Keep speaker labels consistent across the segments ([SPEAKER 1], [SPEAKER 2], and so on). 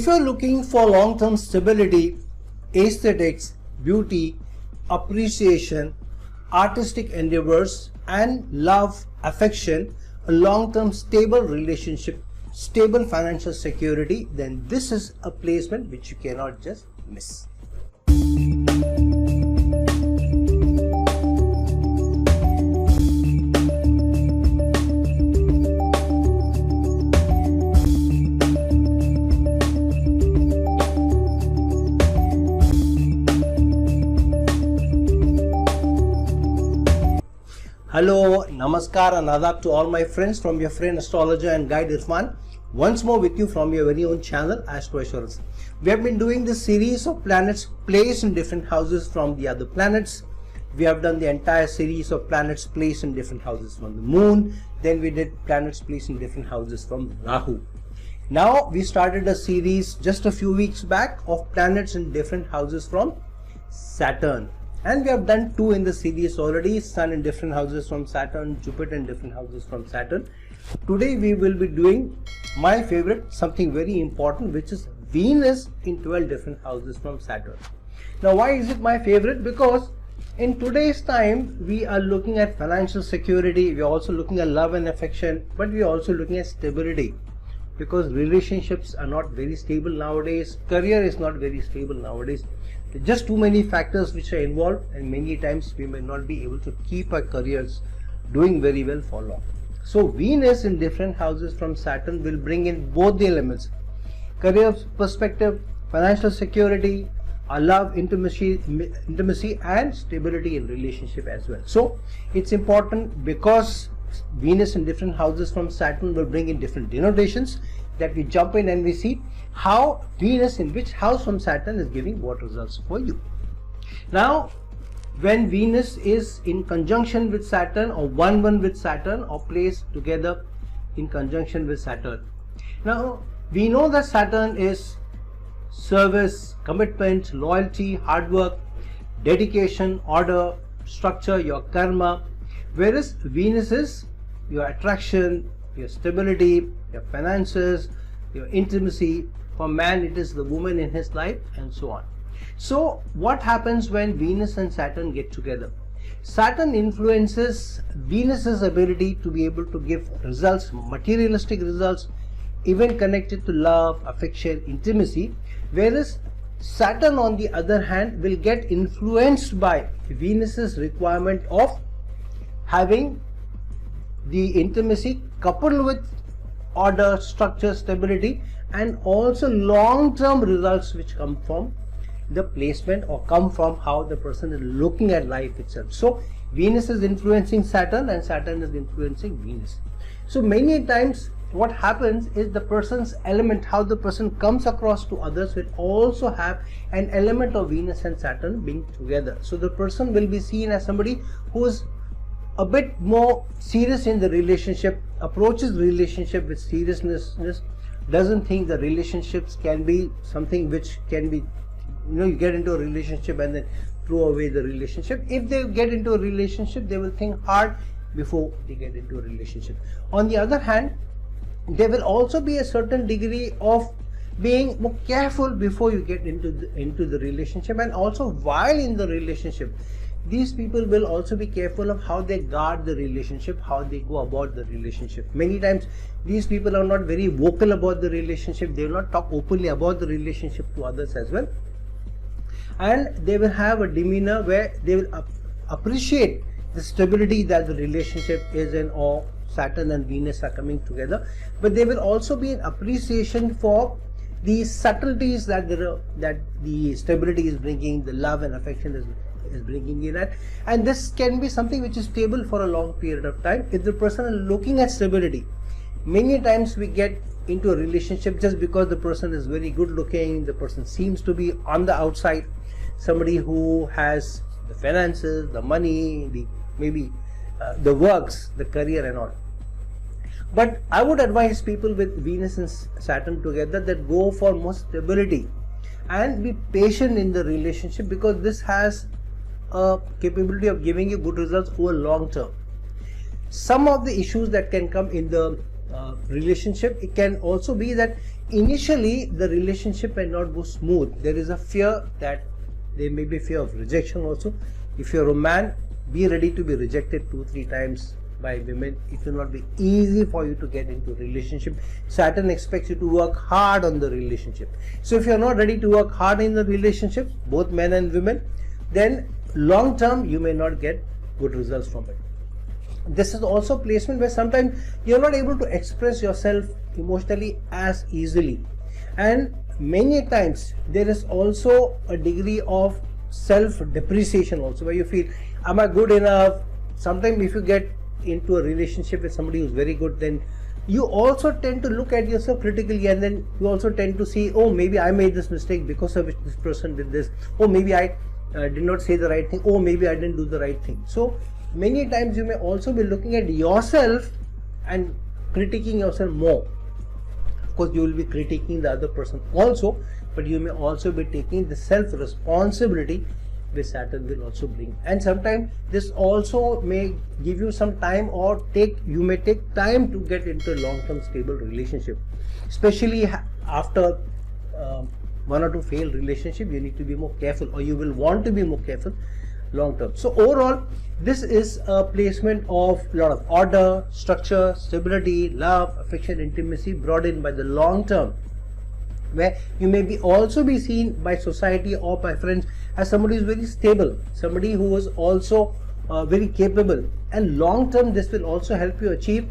[SPEAKER 1] If you're looking for long-term stability, aesthetics, beauty, appreciation, artistic endeavors, and love, affection, a long-term stable relationship, stable financial security, then this is a placement which you cannot just miss. Hello, namaskar and adab to all my friends from your friend astrologer and guide Irfan. Once more with you from your very own channel Astro. We have been doing this series of planets placed in different houses from the other planets. We have done the entire series of planets placed in different houses from the moon. Then we did planets placed in different houses from Rahu. Now we started a series just a few weeks back of planets in different houses from Saturn. And we have done two in the series already, Sun in different houses from Saturn, Jupiter in different houses from Saturn. Today we will be doing my favorite, something very important, which is Venus in 12 different houses from Saturn. Now why is it my favorite? Because in today's time we are looking at financial security, we are also looking at love and affection, but we are also looking at stability. Because relationships are not very stable nowadays, career is not very stable nowadays. Just too many factors which are involved, and many times we may not be able to keep our careers doing very well for long. So Venus in different houses from Saturn will bring in both the elements: career perspective, financial security, our love, intimacy and stability in relationship as well. So it's important because Venus in different houses from Saturn will bring in different denotations, that we jump in and we see how Venus in which house from Saturn is giving what results for you. Now when Venus is in conjunction with Saturn or 1-1 with Saturn or placed together in conjunction with Saturn, now we know that Saturn is service, commitment, loyalty, hard work, dedication, order, structure, your karma, whereas Venus is your attraction, your stability, your finances, your intimacy. For man it is the woman in his life, and so on. So what happens when Venus and Saturn get together? Saturn influences Venus's ability to be able to give results, materialistic results, even connected to love, affection, intimacy, whereas Saturn on the other hand will get influenced by Venus's requirement of having the intimacy coupled with order, structure, stability, and also long-term results which come from the placement or come from how the person is looking at life itself. So Venus is influencing Saturn and Saturn is influencing Venus. So many times what happens is the person's element, how the person comes across to others, will also have an element of Venus and Saturn being together. So the person will be seen as somebody who is a bit more serious in the relationship, approaches relationship with seriousness, doesn't think the relationships can be something which can be, you get into a relationship and then throw away the relationship. If they get into a relationship, they will think hard before they get into a relationship. On the other hand, there will also be a certain degree of being more careful before you get into the relationship, and also while in the relationship. These people will also be careful of how they guard the relationship, how they go about the relationship. Many times these people are not very vocal about the relationship, they will not talk openly about the relationship to others as well, and they will have a demeanor where they will appreciate the stability that the relationship is in, or Saturn and Venus are coming together, but there will also be an appreciation for the subtleties that the stability is bringing, the love and affection is bringing in at, and this can be something which is stable for a long period of time. If the person is looking at stability, many times we get into a relationship just because the person is very good looking, the person seems to be on the outside, somebody who has the finances, the money, the works, the career and all. But I would advise people with Venus and Saturn together that go for more stability and be patient in the relationship, because this has a capability of giving you good results over long term. Some of the issues that can come in the relationship, it can also be that initially the relationship may not go smooth. There is a fear that there may be fear of rejection also. If you're a man, be ready to be rejected 2-3 times by women. It will not be easy for you to get into a relationship. Saturn expects you to work hard on the relationship. So if you're not ready to work hard in the relationship, both men and women, then long term you may not get good results from it. This is also placement where sometimes you're not able to express yourself emotionally as easily, and many times there is also a degree of self-depreciation also, where you feel, am I good enough? Sometimes if you get into a relationship with somebody who's very good, then you also tend to look at yourself critically, and then you also tend to see, oh, maybe I made this mistake because of which this person did this, oh, maybe I did not say the right thing, oh, maybe I didn't do the right thing. So many times you may also be looking at yourself and critiquing yourself more. Of course, you will be critiquing the other person also, but you may also be taking the self-responsibility which Saturn will also bring. And sometimes this also may give you some time, or you may take time to get into a long-term stable relationship. Especially after 1 or 2 failed relationship, you need to be more careful, or you will want to be more careful long term. So overall, this is a placement of a lot of order, structure, stability, love, affection, intimacy brought in by the long term, where you may be also be seen by society or by friends as somebody who is very stable, somebody who is also very capable, and long term this will also help you achieve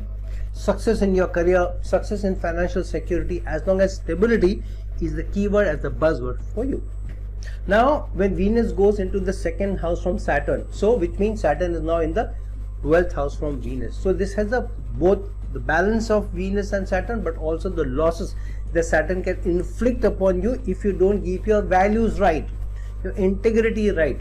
[SPEAKER 1] success in your career, success in financial security, as long as stability is the keyword as the buzzword for you. Now when Venus goes into the 2nd house from Saturn, so which means Saturn is now in the 12th house from Venus, so this has both the balance of Venus and Saturn, but also the losses that Saturn can inflict upon you if you don't keep your values right, your integrity right.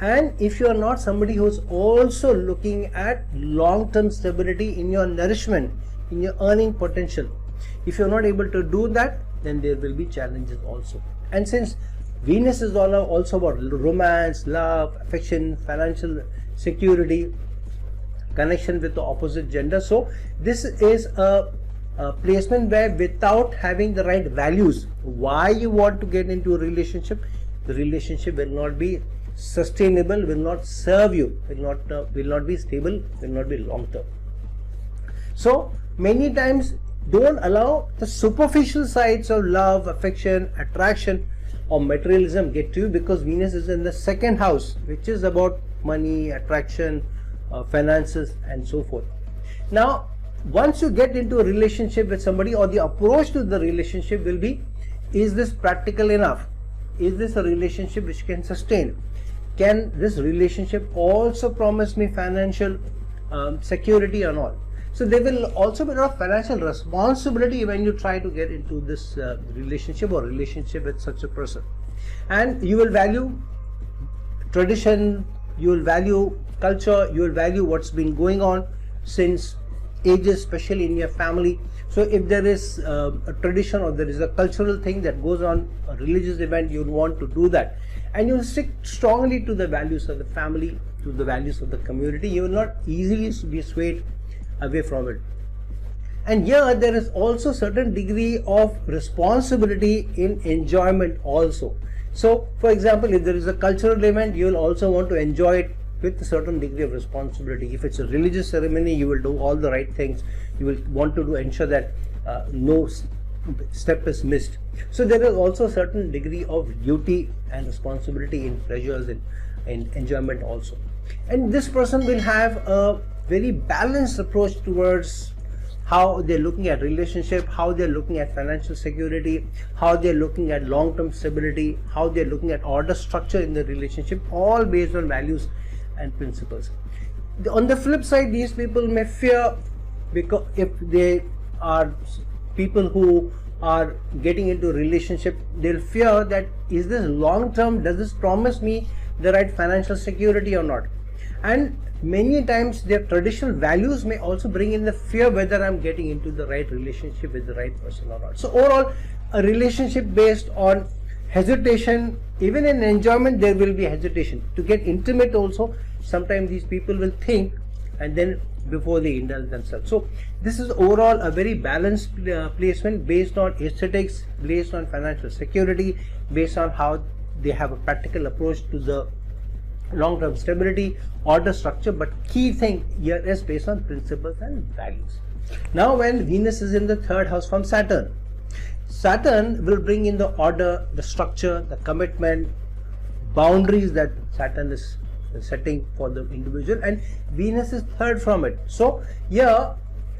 [SPEAKER 1] And if you are not somebody who is also looking at long-term stability in your nourishment, in your earning potential, if you are not able to do that, then there will be challenges also. And since Venus is also about romance, love, affection, financial security, connection with the opposite gender, so this is a placement where without having the right values, why you want to get into a relationship, the relationship will not be sustainable, will not serve you, will not be stable, will not be long term. So many times don't allow the superficial sides of love, affection, attraction or materialism get to you, because Venus is in the 2nd house, which is about money, attraction, finances and so forth. Now once you get into a relationship with somebody, or the approach to the relationship will be, is this practical enough? Is this a relationship which can sustain? Can this relationship also promise me financial security or not? So there will also be a lot of financial responsibility when you try to get into this relationship or relationship with such a person. And you will value tradition, you will value culture, you will value what's been going on since ages, especially in your family. So if there is a tradition or there is a cultural thing that goes on, a religious event, you will want to do that, and you will stick strongly to the values of the family, to the values of the community. You will not easily be swayed away from it. And here there is also certain degree of responsibility in enjoyment also. So for example, if there is a cultural event, you will also want to enjoy it with a certain degree of responsibility. If it's a religious ceremony, you will do all the right things. You will want to ensure that no step is missed. So there is also a certain degree of duty and responsibility in pleasures and enjoyment also. And this person will have a very balanced approach towards how they're looking at relationship, how they're looking at financial security, how they're looking at long-term stability, how they're looking at order structure in the relationship, all based on values and principles. On the flip side, these people may fear, because if they are people who are getting into a relationship, they'll fear that, is this long term, does this promise me the right financial security or not? And many times their traditional values may also bring in the fear whether I'm getting into the right relationship with the right person or not. So overall, a relationship based on hesitation, even in enjoyment there will be hesitation. To get intimate also, sometimes these people will think and then before they indulge themselves. So this is overall a very balanced placement based on aesthetics, based on financial security, based on how they have a practical approach to the long-term stability, order, structure, but key thing here is based on principles and values. Now when Venus is in the third house from Saturn, Saturn will bring in the order, the structure, the commitment, boundaries that Saturn is setting for the individual, and Venus is third from it. So here,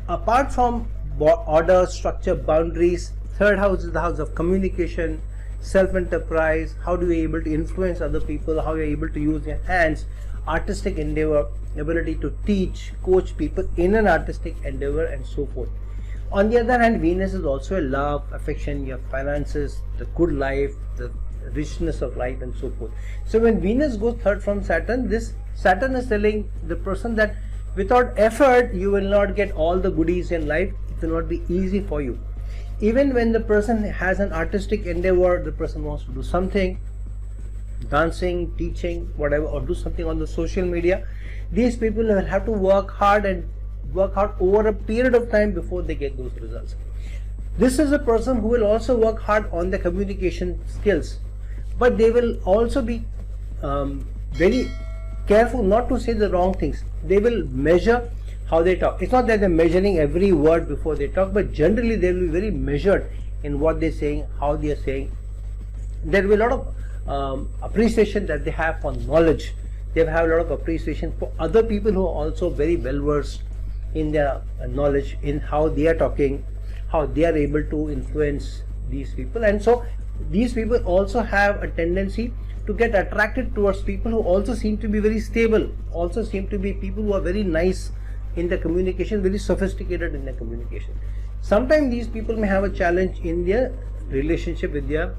[SPEAKER 1] apart from order, structure, boundaries, third house is the house of communication, self-enterprise, how do you able to influence other people, how you are able to use your hands, artistic endeavor, ability to teach, coach people in an artistic endeavor, and so forth. On the other hand, Venus is also a love, affection, your finances, the good life, the richness of life, and so forth. So when Venus goes third from Saturn, this Saturn is telling the person that without effort you will not get all the goodies in life. It will not be easy for you. Even when the person has an artistic endeavor, the person wants to do something, dancing, teaching, whatever, or do something on the social media, these people will have to work hard over a period of time before they get those results. This is a person who will also work hard on the communication skills, but they will also be very careful not to say the wrong things. They will measure how they talk. It's not that they're measuring every word before they talk, but generally they will be very measured in what they're saying, how they are saying. There will be a lot of appreciation that they have for knowledge. They have a lot of appreciation for other people who are also very well versed in their knowledge, in how they are talking, how they are able to influence these people. And so these people also have a tendency to get attracted towards people who also seem to be very stable, also seem to be people who are very nice in the communication, very sophisticated in their communication. Sometimes these people may have a challenge in their relationship with their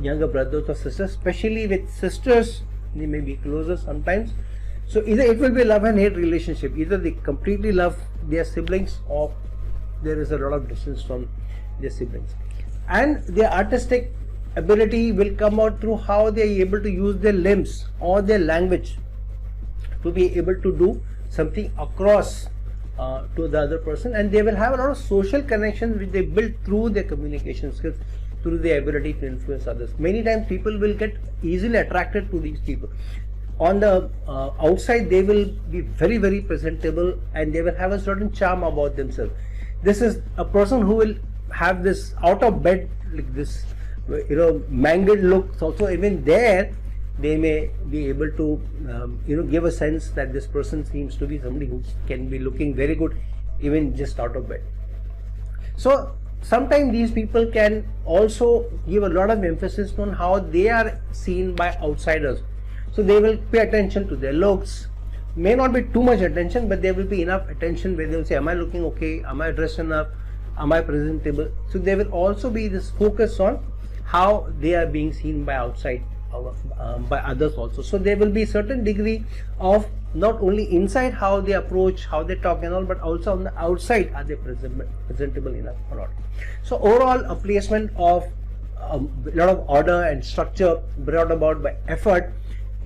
[SPEAKER 1] younger brothers or sisters, especially with sisters. They may be closer sometimes. So either it will be a love and hate relationship. Either they completely love their siblings, or there is a lot of distance from their siblings. And their artistic ability will come out through how they are able to use their limbs or their language to be able to do something across to the other person, and they will have a lot of social connections which they build through their communication skills, through their ability to influence others. Many times people will get easily attracted to these people. On the outside they will be very, very presentable, and they will have a certain charm about themselves. This is a person who will have this out of bed, like this, mangled look. Also, even there they may be able to give a sense that this person seems to be somebody who can be looking very good even just out of bed. So sometimes these people can also give a lot of emphasis on how they are seen by outsiders. So they will pay attention to their looks. May not be too much attention, but there will be enough attention where they will say, am I looking okay? Am I dressed enough? Am I presentable? So there will also be this focus on how they are being seen by outside, by others also. So there will be certain degree of not only inside how they approach, how they talk and all, but also on the outside, are they presentable enough or not. So overall, a placement of a lot of order and structure brought about by effort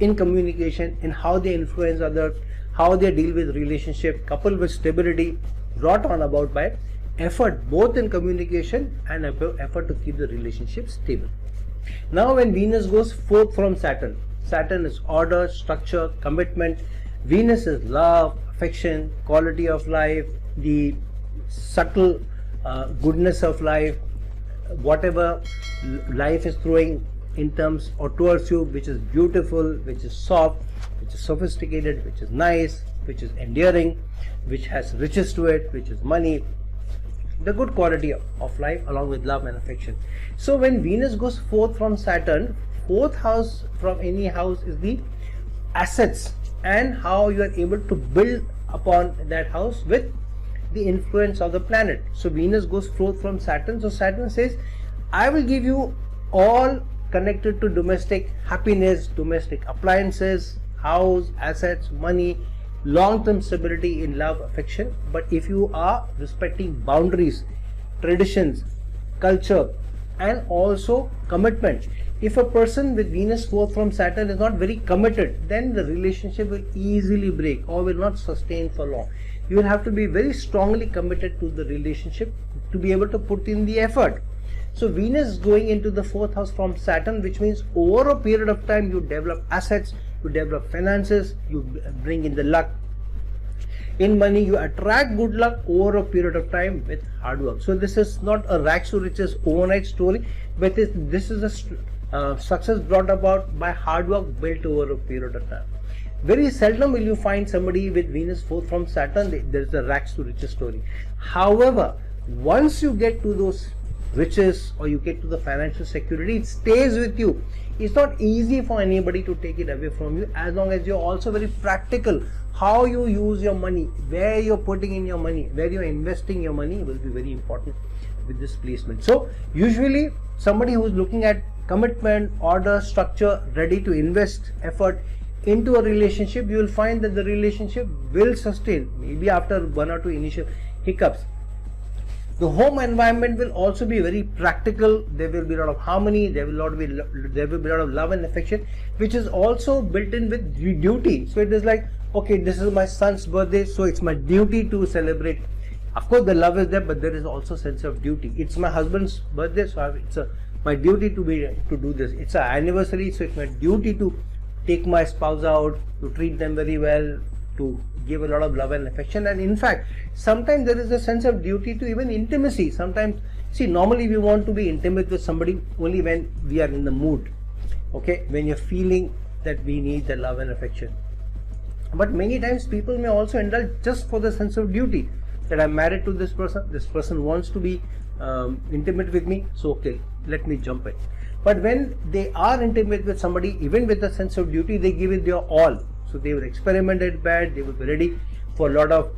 [SPEAKER 1] in communication, in how they influence others, how they deal with relationship, coupled with stability, brought on about by effort, both in communication and effort to keep the relationship stable. Now when Venus goes fourth from Saturn, Saturn is order, structure, commitment. Venus is love, affection, quality of life, the subtle goodness of life, whatever life is throwing in terms or towards you, which is beautiful, which is soft, which is sophisticated, which is nice, which is endearing, which has riches to it, which is money, the good quality of life along with love and affection. So when Venus goes fourth from Saturn, fourth house from any house is the assets and how you are able to build upon that house with the influence of the planet. So Venus goes fourth from Saturn. So Saturn says, I will give you all connected to domestic happiness, domestic appliances, house, assets, money, long-term stability in love, affection. But if you are respecting boundaries, traditions, culture, and also commitment, if a person with Venus 4th from Saturn is not very committed, then the relationship will easily break or will not sustain for long. You will have to be very strongly committed to the relationship to be able to put in the effort. So Venus is going into the 4th house from Saturn, which means over a period of time you develop assets, you develop finances, you bring in the luck in money, you attract good luck over a period of time with hard work. So this is not a rags to riches overnight story, but this is a success brought about by hard work built over a period of time. Very seldom will you find somebody with Venus 4th from Saturn, there is a rags to riches story. However, once you get to those riches or you get to the financial security, it stays with you. It's not easy for anybody to take it away from you, as long as you're also very practical. How you use your money, where you're putting in your money, where you're investing your money will be very important with this placement. So usually somebody who's looking at commitment, order, structure, ready to invest effort into a relationship, you will find that the relationship will sustain, maybe after 1 or 2 initial hiccups. The home environment will also be very practical. There will be a lot of harmony. There will be a lot of love and affection, which is also built in with duty. So it is like, okay, this is my son's birthday, so it's my duty to celebrate. Of course, the love is there, but there is also a sense of duty. It's my husband's birthday, so it's my duty to do this. It's an anniversary, so it's my duty to take my spouse out, to treat them very well, to give a lot of love and affection. And in fact, sometimes there is a sense of duty to even intimacy. Sometimes, see, normally we want to be intimate with somebody only when we are in the mood, okay, when you're feeling that we need the love and affection. But many times people may also indulge just for the sense of duty, that I'm married to this person wants to be intimate with me, so okay, let me jump in. But when they are intimate with somebody, even with a sense of duty, they give it their all. So they will experiment at bed, they will be ready for a lot of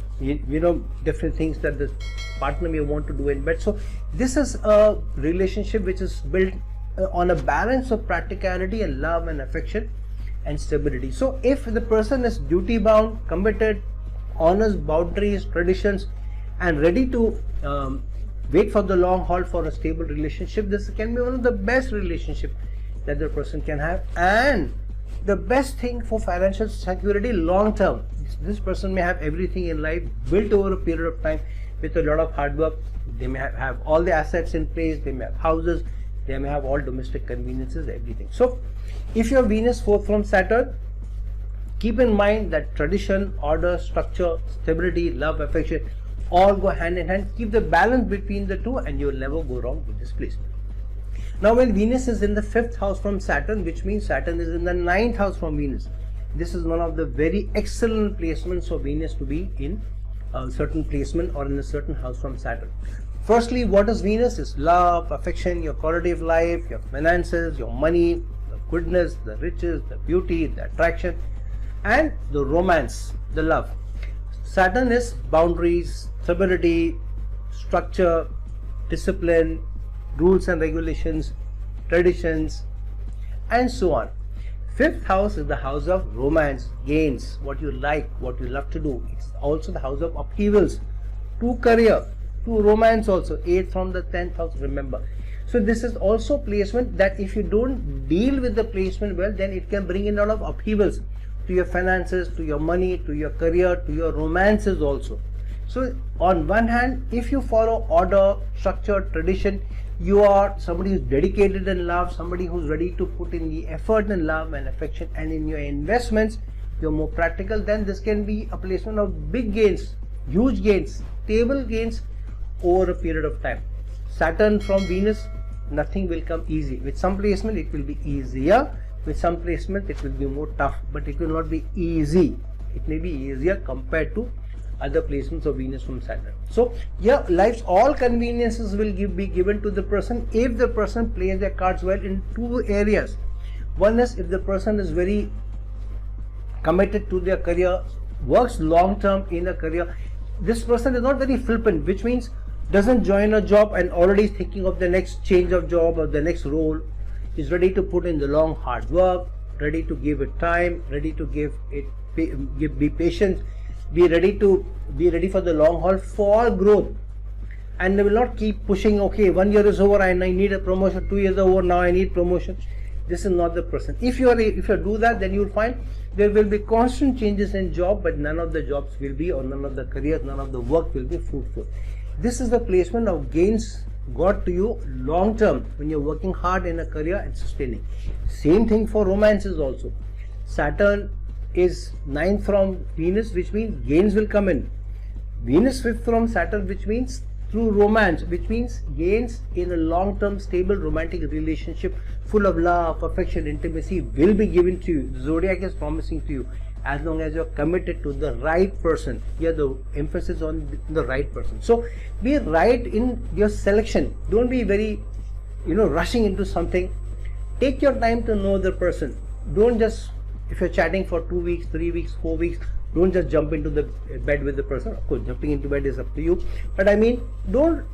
[SPEAKER 1] different things that the partner may want to do in bed. So this is a relationship which is built on a balance of practicality and love and affection and stability. So if the person is duty bound, committed, honors boundaries, traditions, and ready to wait for the long haul for a stable relationship, this can be one of the best relationships that the person can have, and the best thing for financial security long term. This person may have everything in life built over a period of time with a lot of hard work. They may have all the assets in place, they may have houses, they may have all domestic conveniences, everything. So if your Venus 4th from Saturn, keep in mind that tradition, order, structure, stability, love, affection all go hand in hand. Keep the balance between the two and you will never go wrong with this placement. Now when Venus is in the 5th house from Saturn, which means Saturn is in the 9th house from Venus, this is one of the very excellent placements for Venus to be in a certain placement or in a certain house from Saturn. Firstly, what is Venus? Is love, affection, your quality of life, your finances, your money, the goodness, the riches, the beauty, the attraction, and the romance, the love. Saturn is boundaries, stability, structure, discipline, rules and regulations, traditions, and so on. 5th house is the house of romance, gains, what you like, what you love to do. It's also the house of upheavals, to career, to romance also. 8th from the 10th house, remember. So this is also placement that if you don't deal with the placement well, then it can bring in a lot of upheavals to your finances, to your money, to your career, to your romances also. So on one hand, if you follow order, structure, tradition, you are somebody who's dedicated in love, somebody who's ready to put in the effort in love and affection, and in your investments you're more practical, then this can be a placement of big gains, huge gains, stable gains over a period of time. Saturn from Venus, nothing will come easy. With some placement it will be easier, with some placement it will be more tough, but it will not be easy. It may be easier compared to other placements of Venus from Saturn. So yeah, life's all conveniences will be given to the person if the person plays their cards well in two areas. One is if the person is very committed to their career, works long term in a career. This person is not very flippant, which means doesn't join a job and already thinking of the next change of job or the next role. Is ready to put in the long hard work, ready to give it time, ready to be patient, be ready for the long haul for growth, and they will not keep pushing. Okay, 1 year is over, I need a promotion. 2 years over, now I need promotion. this is not the person. If you do that, then you will find there will be constant changes in job, but none of the jobs will be, or none of the careers, none of the work will be fruitful. This is the placement of gains got to you long term when you're working hard in a career and sustaining. Same thing for romances also. Saturn is 9th from Venus, which means gains will come in. Venus 5th from Saturn, which means through romance, which means gains in a long-term stable romantic relationship full of love, affection, intimacy will be given to you. The zodiac is promising to you, as long as you're committed to the right person. Here the emphasis on the right person. So be right in your selection. Don't be very rushing into something. Take your time to know the person. Don't just, if you're chatting for 2 weeks, 3 weeks, 4 weeks, don't just jump into the bed with the person. Of course, jumping into bed is up to you, but I mean, don't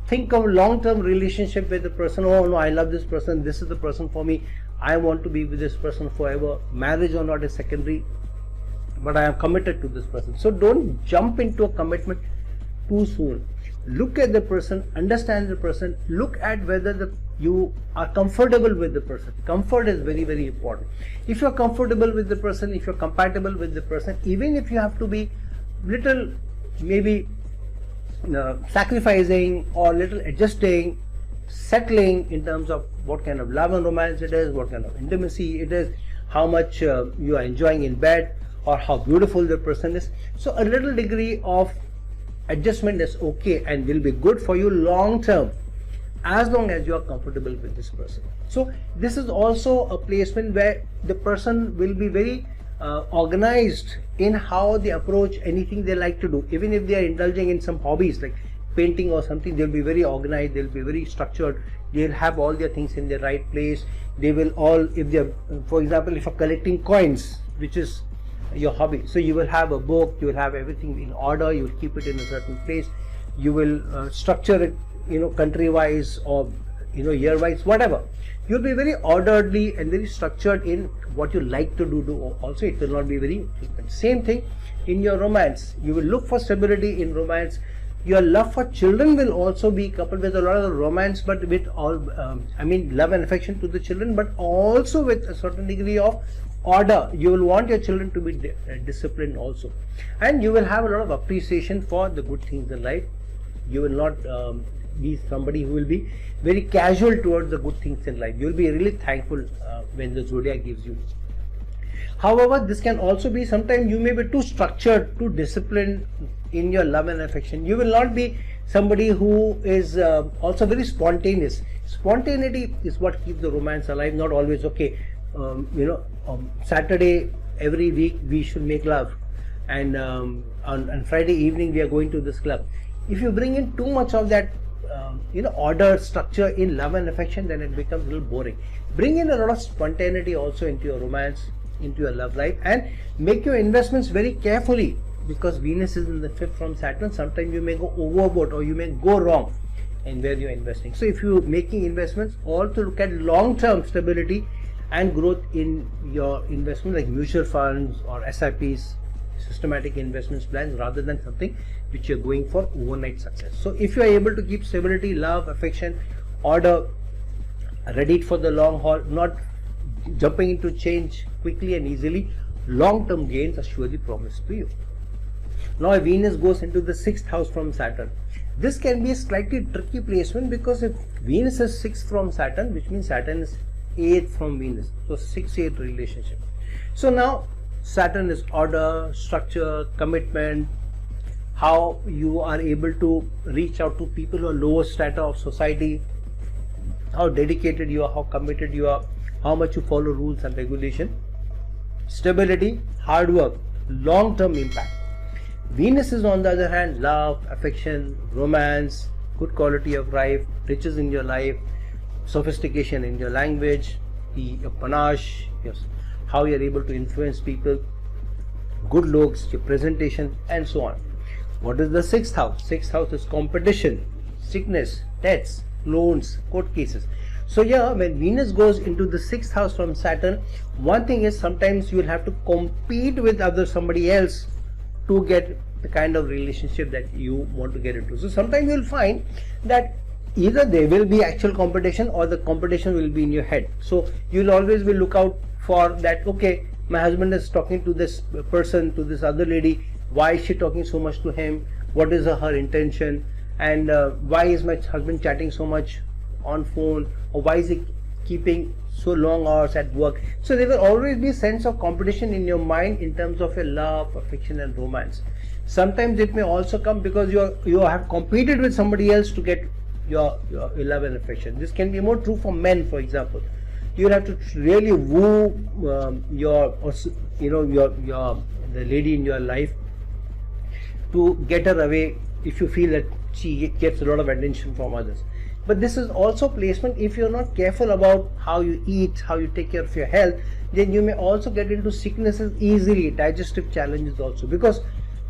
[SPEAKER 1] think of long-term relationship with the person. Oh no, I love this person, this is the person for me, I want to be with this person forever. Marriage or not is secondary, but I am committed to this person. So don't jump into a commitment too soon. Look at the person, understand the person, look at whether you are comfortable with the person. Comfort is very, very important. If you are comfortable with the person, if you are compatible with the person, even if you have to be little maybe sacrificing or little adjusting, settling in terms of what kind of love and romance it is, what kind of intimacy it is, how much you are enjoying in bed, or how beautiful the person is. So a little degree of adjustment is okay and will be good for you long term, as long as you are comfortable with this person. So this is also a placement where the person will be very organized in how they approach anything they like to do. Even if they are indulging in some hobbies like painting or something, they'll be very organized, they'll be very structured, they'll have all their things in the right place. They will all, if they are, for example, if you're collecting coins, which is your hobby, so you will have a book, you will have everything in order, you will keep it in a certain place, you will structure it country wise or year wise, whatever. You'll be very orderly and very structured in what you like to do. Also, it will not be very frequent. Same thing in your romance. You will look for stability in romance. Your love for children will also be coupled with a lot of romance, but with all love and affection to the children, but also with a certain degree of order. You will want your children to be disciplined also, and you will have a lot of appreciation for the good things in life. You will not be somebody who will be very casual towards the good things in life. You will be really thankful when the zodiac gives you. However, this can also be, sometimes you may be too structured, too disciplined in your love and affection. You will not be somebody who is also very spontaneous. Spontaneity is what keeps the romance alive. Not always okay. Saturday every week we should make love, and on Friday evening we are going to this club. If you bring in too much of that order, structure in love and affection, then it becomes a little boring. Bring in a lot of spontaneity also into your romance, into your love life, and make your investments very carefully, because Venus is in the 5th from Saturn. Sometimes you may go overboard or you may go wrong in where you're investing. So if you're making investments, also look at long-term stability and growth in your investment, like mutual funds or SIPs, systematic investments plans, rather than something which you're going for overnight success. So if you are able to keep stability, love, affection, order, ready for the long haul, not jumping into change quickly and easily, long-term gains are surely promised to you. Now Venus goes into the 6th house from Saturn. This can be a slightly tricky placement, because if Venus is 6th from Saturn, which means Saturn is 8th from Venus, so 6-8 relationship. So now Saturn is order, structure, commitment, how you are able to reach out to people who are lower strata of society, how dedicated you are, how committed you are, how much you follow rules and regulation, stability, hard work, long-term impact. Venus is, on the other hand, love, affection, romance, good quality of life, riches in your life, sophistication in your language, your panache, how you are able to influence people, good looks, your presentation, and so on. What is the 6th house? 6th house is competition, sickness, debts, loans, court cases. So yeah, when Venus goes into the 6th house from Saturn, one thing is, sometimes you will have to compete with somebody else to get the kind of relationship that you want to get into. So sometimes you will find that either there will be actual competition or the competition will be in your head. So you'll always will look out for that. Okay, my husband is talking to this person, to this other lady. Why is she talking so much to him? What is her intention? And why is my husband chatting so much on phone? Or why is he keeping so long hours at work? So there will always be a sense of competition in your mind in terms of your love, affection and romance. Sometimes it may also come because you have competed with somebody else to get your love and affection. This can be more true for men, for example. You have to really woo the lady in your life to get her away if you feel that she gets a lot of attention from others. But this is also placement. If you're not careful about how you eat, how you take care of your health, then you may also get into sicknesses easily, digestive challenges also. Because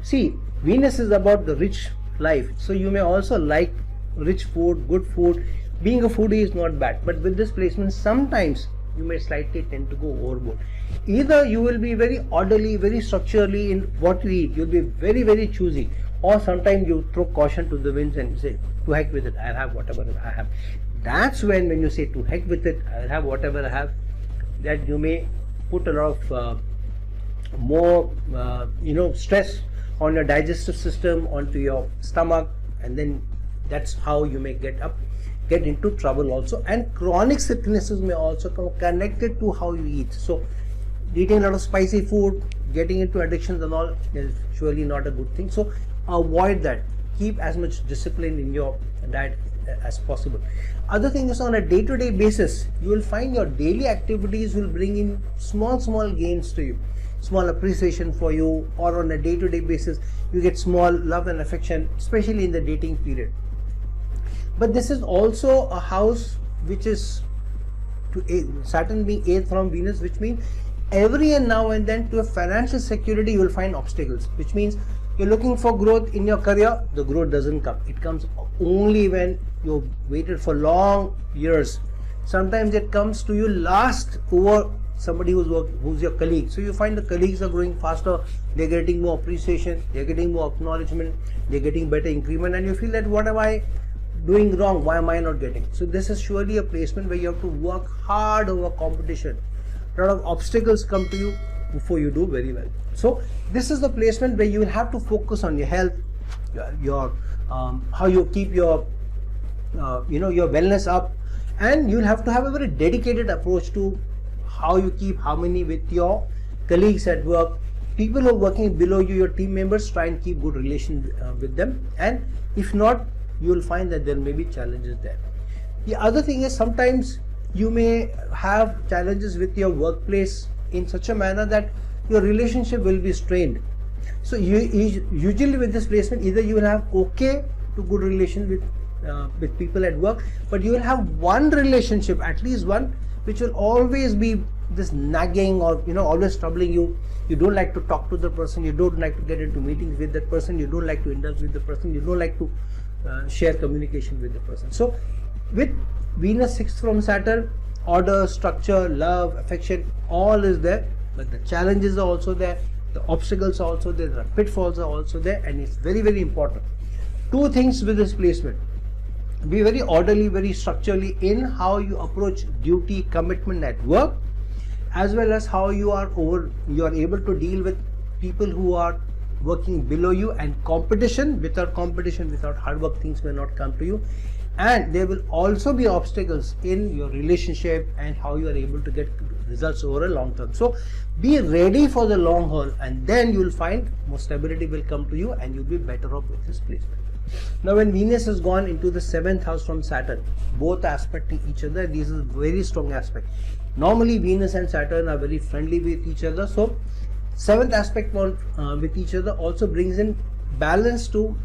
[SPEAKER 1] see, Venus is about the rich life, so you may also like rich food, good food. Being a foodie is not bad, but with this placement sometimes you may slightly tend to go overboard. Either you will be very orderly, very structurally in what you eat, you'll be very, very choosy, or sometimes you throw caution to the winds and say, to heck with it, I'll have whatever I have. That's when you say to heck with it, I'll have whatever I have, that you may put a lot of more stress on your digestive system, onto your stomach, and then that's how you may get into trouble also. And chronic sicknesses may also come connected to how you eat. So eating a lot of spicy food, getting into addictions and all is surely not a good thing. So avoid that. Keep as much discipline in your diet as possible. Other thing is, on a day-to-day basis, you will find your daily activities will bring in small gains to you, small appreciation for you, or on a day-to-day basis you get small love and affection, especially in the dating period. But this is also a house which is Saturn being 8th from Venus, which means every year now and then to a financial security you will find obstacles, which means you're looking for growth in your career, the growth doesn't come. It comes only when you've waited for long years. Sometimes it comes to you last over somebody who's your colleague. So you find the colleagues are growing faster, they're getting more appreciation, they're getting more acknowledgement, they're getting better increment, and you feel that what am I doing wrong? Why am I not getting? So this is surely a placement where you have to work hard over competition. A lot of obstacles come to you before you do very well. So this is the placement where you will have to focus on your health, your how you keep your your wellness up, and you'll have to have a very dedicated approach to how you keep harmony with your colleagues at work. People who are working below you, your team members, try and keep good relations with them, and if not, you will find that there may be challenges there. The other thing is, sometimes you may have challenges with your workplace in such a manner that your relationship will be strained. So usually with this placement, either you will have okay to good relation with people at work, but you will have one relationship, at least one, which will always be this nagging or always troubling you. You don't like to talk to the person, you don't like to get into meetings with that person, you don't like to indulge with the person, you don't like to share communication with the person. So with Venus 6th from Saturn, order, structure, love, affection, all is there, but the challenges are also there, the obstacles are also there, the pitfalls are also there, and it's very, very important. Two things with this placement: be very orderly, very structurally in how you approach duty, commitment at work, as well as how you are able to deal with people who are working below you, and competition. Without hard work, things may not come to you. And there will also be obstacles in your relationship and how you are able to get results over a long term. So be ready for the long haul, and then you will find more stability will come to you, and you'll be better off with this placement. Now when Venus has gone into the 7th house from Saturn, both are aspecting each other. This is a very strong aspect. Normally Venus and Saturn are very friendly with each other, so 7th aspect with each other also brings in balance to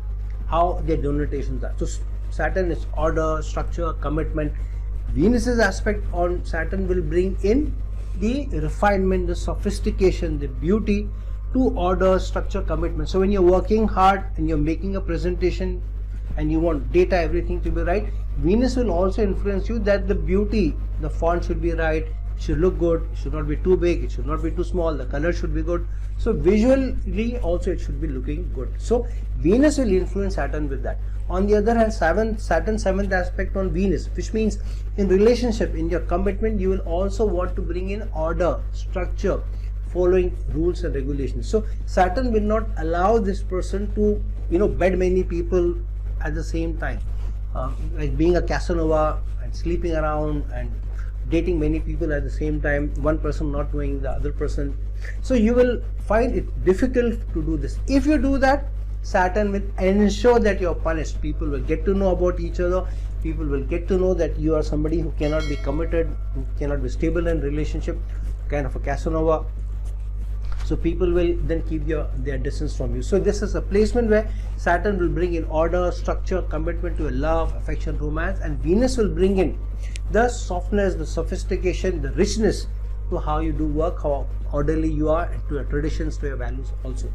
[SPEAKER 1] how their denotations are. So Saturn is order, structure, commitment. Venus's aspect on Saturn will bring in the refinement, the sophistication, the beauty to order, structure, commitment. So when you're working hard and you're making a presentation and you want data, everything to be right, Venus will also influence you that the beauty, the font should be right, It should look good. It should not be too big. It should not be too small. The color should be good. So visually also it should be looking good. So Venus will influence Saturn with that. On the other hand, Saturn 7th aspect on Venus, which means in relationship, in your commitment, you will also want to bring in order, structure, following rules and regulations. So Saturn will not allow this person to bed many people at the same time, like being a Casanova and sleeping around and dating many people at the same time, one person not knowing the other person. So you will find it difficult to do this. If you do that, Saturn will ensure that you are punished. People will get to know about each other. People will get to know that you are somebody who cannot be committed, who cannot be stable in relationship, kind of a Casanova. So people will then keep their distance from you. So this is a placement where Saturn will bring in order, structure, commitment to a love, affection, romance, and Venus will bring in the softness, the sophistication, the richness to how you do work, how orderly you are, and to your traditions, to your values also.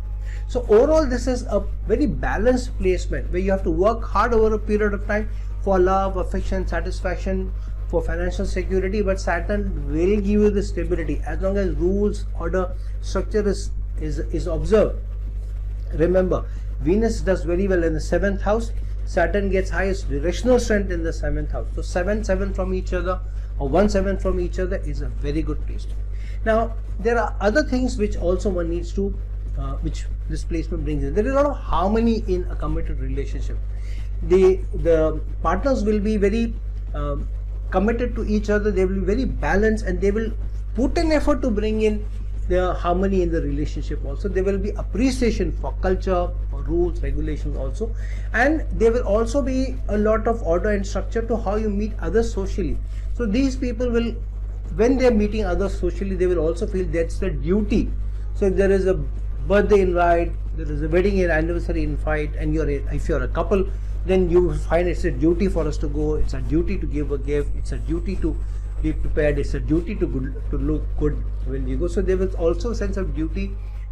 [SPEAKER 1] So overall, this is a very balanced placement where you have to work hard over a period of time for love, affection, satisfaction, for financial security, but Saturn will give you the stability as long as rules, order, structure is observed. Remember, Venus does very well in the 7th house. Saturn gets highest directional strength in the 7th house. So 7 from each other or 1 from each other is a very good placement. Now there are other things which also one needs to which this placement brings in. There is a lot of harmony in a committed relationship. The partners will be very committed to each other. They will be very balanced, and they will put an effort to bring in the harmony in the relationship also. There will be appreciation for culture, for rules, regulations also, and there will also be a lot of order and structure to how you meet others socially. So these people will, when they are meeting others socially, they will also feel that's the duty. So if there is a birthday invite, there is a wedding and anniversary invite, and if you're a couple, then you find it's a duty for us to go. It's a duty to give a gift. It's a duty to be prepared. It's a duty to look good when you go. So there is also a sense of duty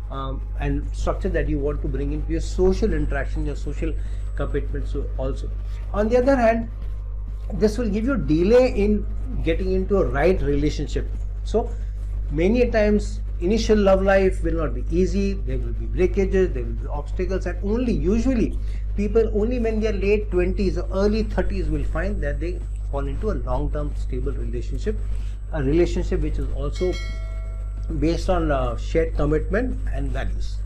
[SPEAKER 1] and structure that you want to bring into your social interaction, your social commitments also. On the other hand, this will give you delay in getting into a right relationship. So many times initial love life will not be easy. There will be breakages, there will be obstacles, and usually people only when they are late 20s or early 30s will find that they fall into a long-term stable relationship, a relationship which is also based on shared commitment and values.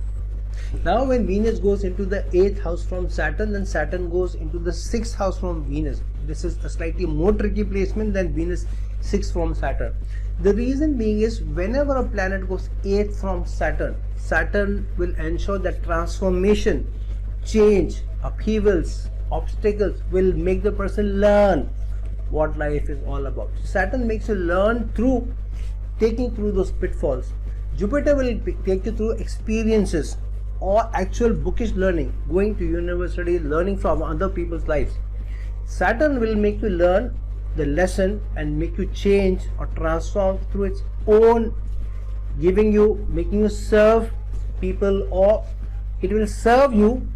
[SPEAKER 1] Now when Venus goes into the 8th house from Saturn, then Saturn goes into the 6th house from Venus. This is a slightly more tricky placement than Venus 6 from Saturn. The reason being is whenever a planet goes 8th from Saturn, Saturn will ensure that transformation, change, upheavals, obstacles will make the person learn what life is all about. So Saturn makes you learn through taking through those pitfalls. Jupiter will take you through experiences or actual bookish learning, going to university, learning from other people's lives. Saturn will make you learn the lesson and make you change or transform through its own making you serve people, or it will serve you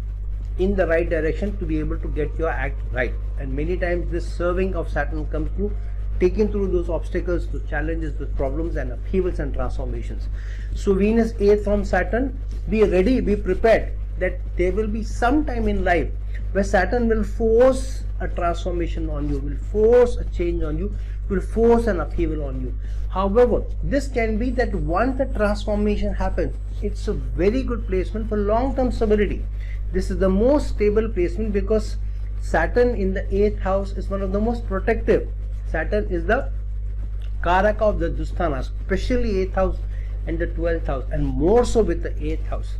[SPEAKER 1] in the right direction to be able to get your act right. And many times this serving of Saturn comes through taking through those obstacles, the challenges, the problems and upheavals and transformations. So Venus 8th from Saturn, be ready, be prepared that there will be some time in life where Saturn will force a transformation on you, will force a change on you, will force an upheaval on you. However, this can be that once the transformation happens, it's a very good placement for long-term stability. This is the most stable placement because Saturn in the 8th house is one of the most protective. Saturn is the Karaka of the Dusthanas, especially 8th house and the 12th house, and more so with the 8th house.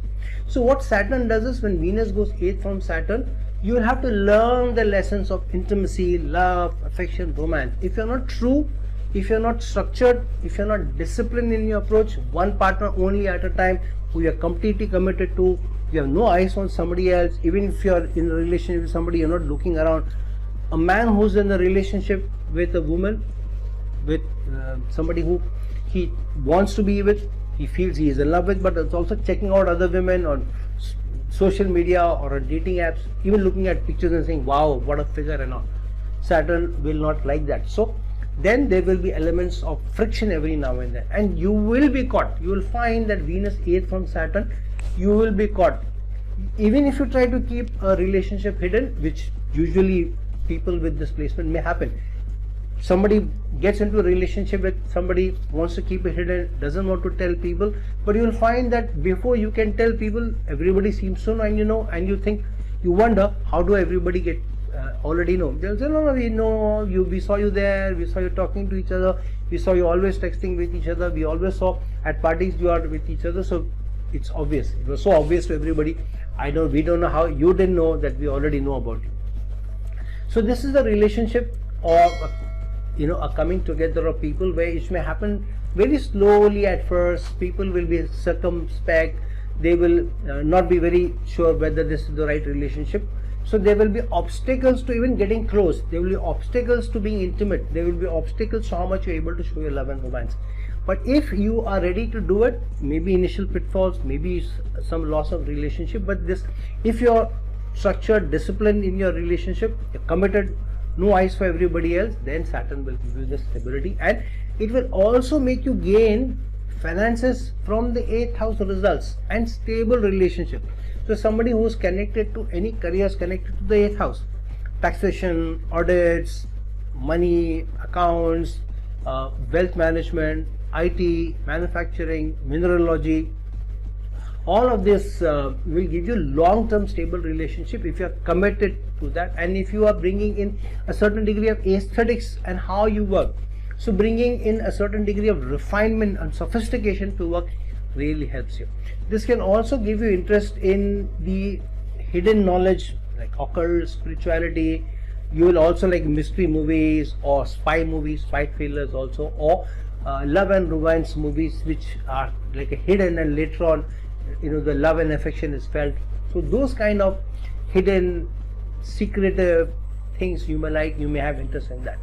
[SPEAKER 1] So what Saturn does is when Venus goes 8th from Saturn, you will have to learn the lessons of intimacy, love, affection, romance. If you're not true, if you're not structured, if you're not disciplined in your approach, one partner only at a time who you're completely committed to, you have no eyes on somebody else, even if you're in a relationship with somebody, you're not looking around. A man who's in a relationship with a woman, with somebody who he wants to be with, he feels he is in love with, but it's also checking out other women on social media or on dating apps, even looking at pictures and saying, wow, what a figure and all. Saturn will not like that. So then there will be elements of friction every now and then, and you will be caught. You will find that Venus 8th from Saturn, you will be caught. Even if you try to keep a relationship hidden, which usually people with this placement may happen. Somebody gets into a relationship with somebody, wants to keep it hidden, doesn't want to tell people, but you will find that before you can tell people, everybody seems to know, and you think, you wonder, how do everybody get already know? They'll say, no, we know you, we saw you there, we saw you talking to each other, we saw you always texting with each other, we always saw at parties you are with each other. So it's obvious. It was so obvious to everybody. We don't know how you didn't know that we already know about you. So this is a relationship of a coming together of people where it may happen very slowly at first. People will be circumspect. They will not be very sure whether this is the right relationship. So there will be obstacles to even getting close. There will be obstacles to being intimate. There will be obstacles to how much you're able to show your love and romance. But if you are ready to do it, maybe initial pitfalls, maybe some loss of relationship, but if you're structured, disciplined in your relationship, you're committed, no eyes for everybody else, then Saturn will give you the stability, and it will also make you gain finances from the 8th house results and stable relationship. So somebody who is connected to any careers connected to the 8th house, taxation, audits, money, accounts, wealth management, IT, manufacturing, mineralogy, all of this will give you long-term stable relationship if you are committed to that, and if you are bringing in a certain degree of aesthetics and how you work. So bringing in a certain degree of refinement and sophistication to work really helps you. This can also give you interest in the hidden knowledge like occult, spirituality. You will also like mystery movies or spy movies, spy thrillers also, or love and romance movies which are like a hidden, and later on the love and affection is felt. So those kind of hidden, secretive things you may have interest in that.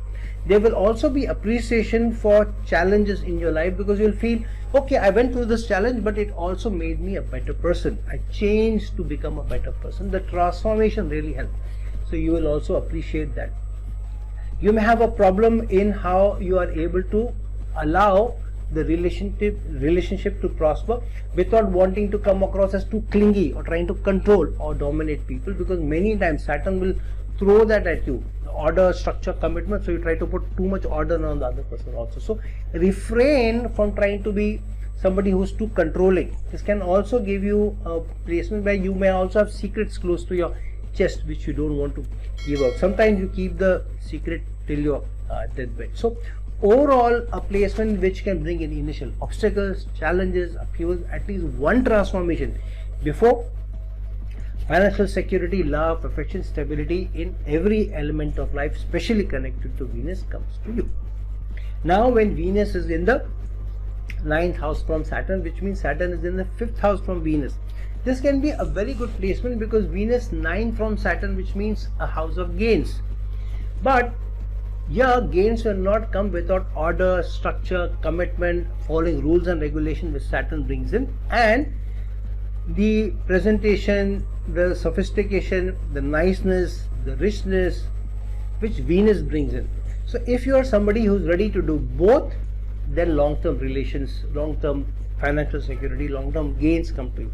[SPEAKER 1] There will also be appreciation for challenges in your life, because you'll feel, okay, I went through this challenge, but it also made me a better person. I changed to become a better person. The transformation really helped. So you will also appreciate that. You may have a problem in how you are able to allow the relationship to prosper without wanting to come across as too clingy or trying to control or dominate people, because many times Saturn will throw that at you, order, structure, commitment. So you try to put too much order on the other person also. So refrain from trying to be somebody who's too controlling. This can also give you a placement where you may also have secrets close to your chest which you don't want to give out. Sometimes you keep the secret till your deathbed. So overall, a placement which can bring in initial obstacles, challenges, upheavals, at least one transformation before financial security, love, affection, stability in every element of life, especially connected to Venus, comes to you. Now when Venus is in the 9th house from Saturn, which means Saturn is in the 5th house from Venus, this can be a very good placement, because Venus 9 from Saturn, which means a house of gains. But yeah, gains will not come without order, structure, commitment, following rules and regulation which Saturn brings in, and the presentation, the sophistication, the niceness, the richness which Venus brings in. So if you are somebody who's ready to do both, then long-term relations, long-term financial security, long-term gains come to you.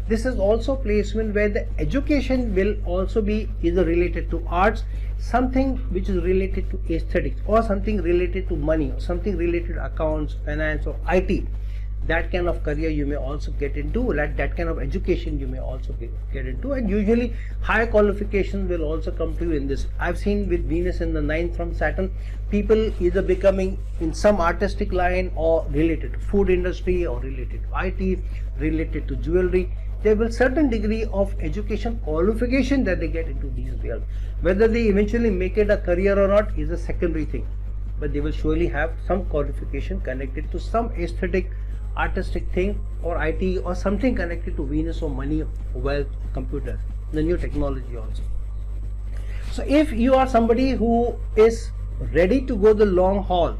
[SPEAKER 1] This is also placement where the education will also be either related to arts, something which is related to aesthetics, or something related to money, or something related to accounts, finance, or IT. That kind of career you may also get into, that kind of education you may also get into, and usually higher qualifications will also come to you in this. I've seen with Venus in the 9th from Saturn, people either becoming in some artistic line, or related to food industry, or related to IT, related to jewelry. There will certain degree of education qualification that they get into these realms. Whether they eventually make it a career or not is a secondary thing, but they will surely have some qualification connected to some aesthetic, artistic thing, or IT, or something connected to Venus, or money, wealth, computers, the new technology also. So if you are somebody who is ready to go the long haul,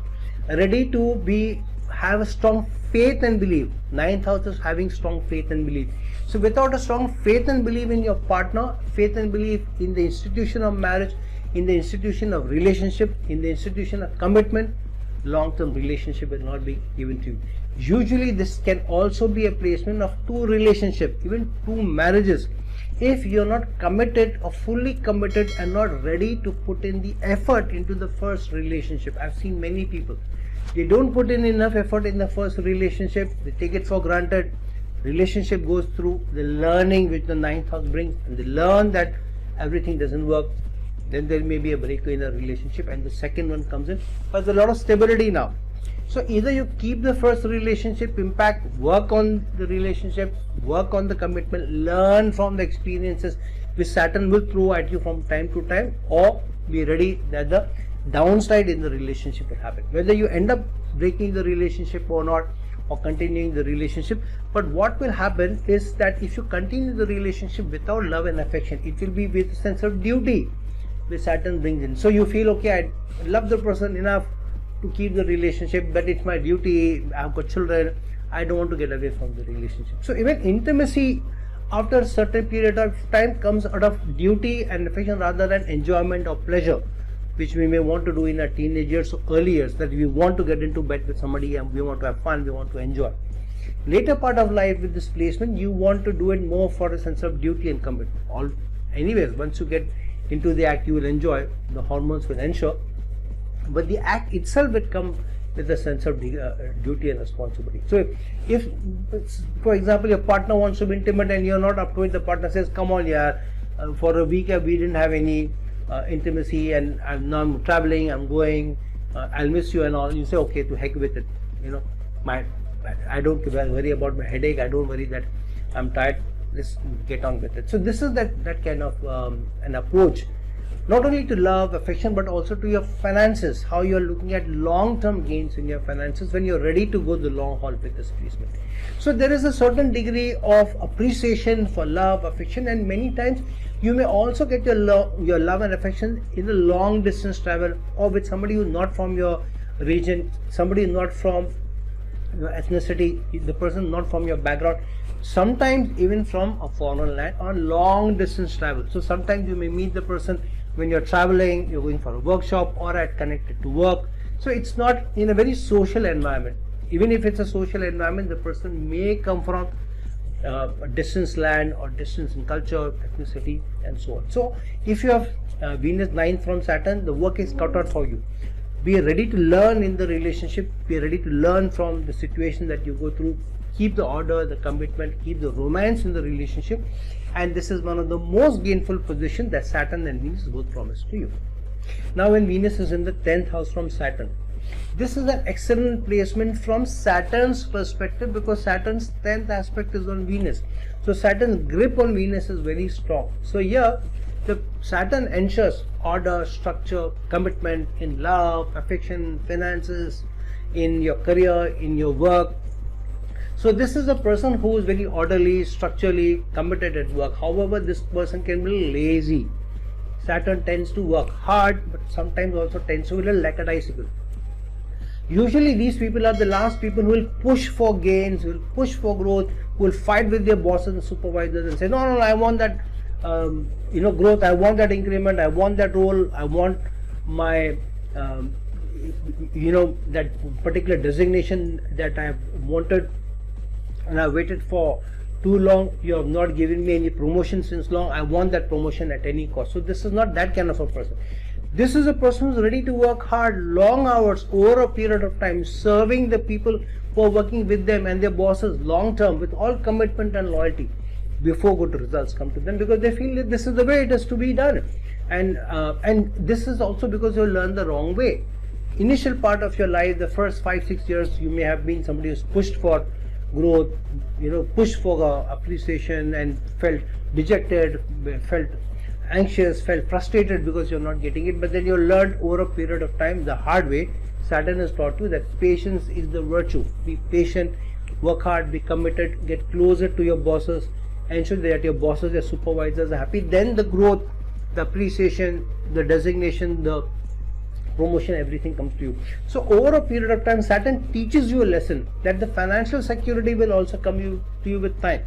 [SPEAKER 1] ready to have a strong faith and belief, 9th house is having strong faith and belief. So without a strong faith and belief in your partner, faith and belief in the institution of marriage, in the institution of relationship, in the institution of commitment, long-term relationship will not be given to you. Usually this can also be a placement of two relationships, even two marriages. If you're not committed or fully committed and not ready to put in the effort into the first relationship. I've seen many people, they don't put in enough effort in the first relationship, they take it for granted. Relationship goes through the learning which the ninth house brings, and they learn that everything doesn't work. Then there may be a break in a relationship and the second one comes in, but there's a lot of stability now. So either you keep the first relationship impact, work on the relationship, work on the commitment, learn from the experiences which Saturn will throw at you from time to time, or be ready that the downside in the relationship will happen. Whether you end up breaking the relationship or not, or continuing the relationship, but what will happen is that if you continue the relationship without love and affection, it will be with a sense of duty which Saturn brings in. So you feel, okay, I love the person enough to keep the relationship, but it's my duty, I've got children, I don't want to get away from the relationship. So even intimacy after a certain period of time comes out of duty and affection rather than enjoyment or pleasure, which we may want to do in our teenage years or early years, that we want to get into bed with somebody and we want to have fun, we want to enjoy. Later part of life with this placement, you want to do it more for a sense of duty and commitment. Anyways, once you get into the act, you will enjoy, the hormones will ensure, but the act itself will come with a sense of duty and responsibility. So if for example your partner wants to be intimate and you're not up to it, the partner says, come on, yeah, for a week we didn't have any intimacy, and now I'm traveling, I'm going, I'll miss you and all. You say, okay, to heck with it, you know, I don't worry about my headache, I don't worry that I'm tired, let's get on with it. So this is that kind of an approach, not only to love, affection, but also to your finances, how you're looking at long-term gains in your finances when you're ready to go the long haul with this placement. So there is a certain degree of appreciation for love, affection, and many times you may also get your love and affection in a long distance travel, or with somebody who's not from your region, somebody who's not from your ethnicity, the person not from your background, sometimes even from a foreign land, or long distance travel. So sometimes you may meet the person when you're traveling, you're going for a workshop, or at connected to work. So it's not in a very social environment. Even if it's a social environment, the person may come from a distance land or distance in culture, ethnicity, and so on. So if you have Venus 9th from Saturn, the work is cut out for you. Be ready to learn in the relationship, be ready to learn from the situation that you go through, keep the order, the commitment, keep the romance in the relationship, and this is one of the most gainful positions that Saturn and Venus both promise to you. Now when Venus is in the 10th house from Saturn, this is an excellent placement from Saturn's perspective, because Saturn's 10th aspect is on Venus. So Saturn's grip on Venus is very strong. So here the Saturn ensures order, structure, commitment in love, affection, finances, in your career, in your work. So this is a person who is very orderly, structurally committed at work. However, this person can be lazy. Saturn tends to work hard, but sometimes also tends to be a little lackadaisical. Usually these people are the last people who will push for gains, who will push for growth, who will fight with their bosses and supervisors and say, no, I want that growth, I want that increment, I want that role, I want my that particular designation that I have wanted and I waited for too long. You have not given me any promotion since long, I want that promotion at any cost. So this is not that kind of a person. This is a person who is ready to work hard, long hours, over a period of time, serving the people who are working with them and their bosses long term with all commitment and loyalty before good results come to them, because they feel that this is the way it has to be done. And this is also because you learn the wrong way. Initial part of your life, the first 5-6 years, you may have been somebody who's pushed for growth, pushed for appreciation and felt dejected, felt anxious, felt frustrated because you're not getting it. But then you learned over a period of time the hard way. Saturn has taught you that patience is the virtue. Be patient, work hard, be committed, get closer to your bosses, ensure that your bosses, your supervisors are happy. Then the growth, the appreciation, the designation, the promotion, everything comes to you. So over a period of time, Saturn teaches you a lesson that the financial security will also come to you with time.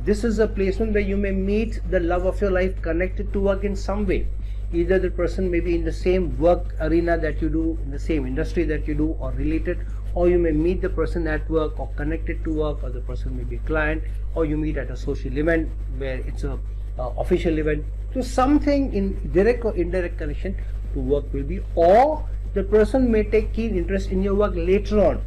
[SPEAKER 1] This is a placement where you may meet the love of your life connected to work in some way. Either the person may be in the same work arena that you do, in the same industry that you do, or related, or you may meet the person at work or connected to work, or the person may be a client, or you meet at a social event where it's a official event. So something in direct or indirect connection to work will be, or the person may take keen interest in your work later on,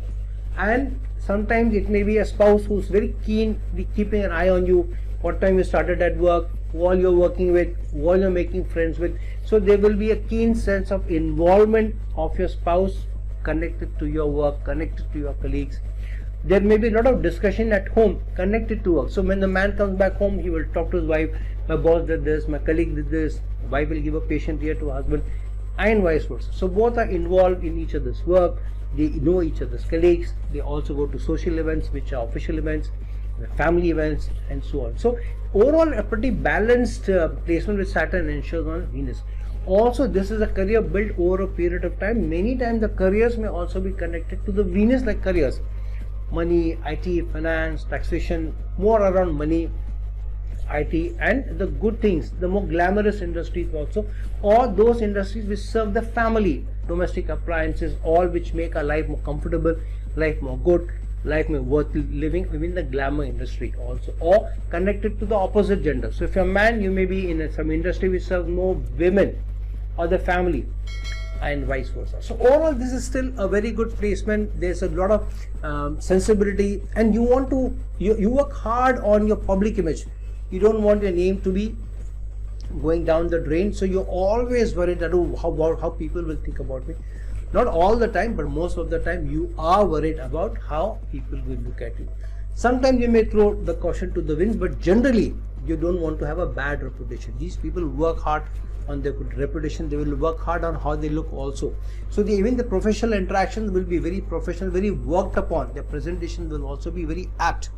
[SPEAKER 1] and sometimes it may be a spouse who's very keen, keeping an eye on you, what time you started at work, who all you're working with, who all you're making friends with. So there will be a keen sense of involvement of your spouse connected to your work, connected to your colleagues. There may be a lot of discussion at home connected to work. So when the man comes back home, he will talk to his wife, my boss did this, my colleague did this, wife will give a patient here to husband, and vice versa. So both are involved in each other's work, they know each other's colleagues, they also go to social events which are official events, family events, and so on. So overall a pretty balanced placement with Saturn ensures on Venus. Also, this is a career built over a period of time. Many times the careers may also be connected to the Venus like careers. Money, IT, finance, taxation, more around money, IT, and the good things, the more glamorous industries also, or those industries which serve the family, domestic appliances, all which make our life more comfortable, life more good, life more worth living, within the glamour industry also, or connected to the opposite gender. So if you're a man, you may be in some industry which serves more women or the family, and vice versa. So overall this is still a very good placement. There's a lot of sensibility, and you want to you work hard on your public image. You don't want your name to be going down the drain, so you're always worried that how people will think about me. Not all the time, but most of the time you are worried about how people will look at you. Sometimes you may throw the caution to the winds, but generally you don't want to have a bad reputation. These people work hard on their good reputation, they will work hard on how they look also. So even the professional interactions will be very professional, very worked upon. Their presentation will also be very apt,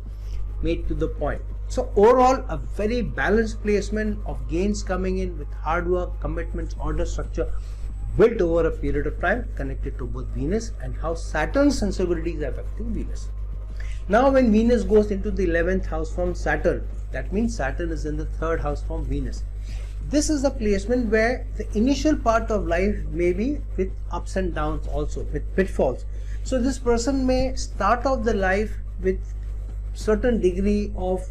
[SPEAKER 1] made to the point. So overall a very balanced placement of gains coming in with hard work, commitments, order structure built over a period of time, connected to both Venus and how Saturn's sensibilities are affecting Venus. Now when Venus goes into the 11th house from Saturn, that means Saturn is in the 3rd house from Venus. This is a placement where the initial part of life may be with ups and downs, also with pitfalls. So this person may start off the life with certain degree of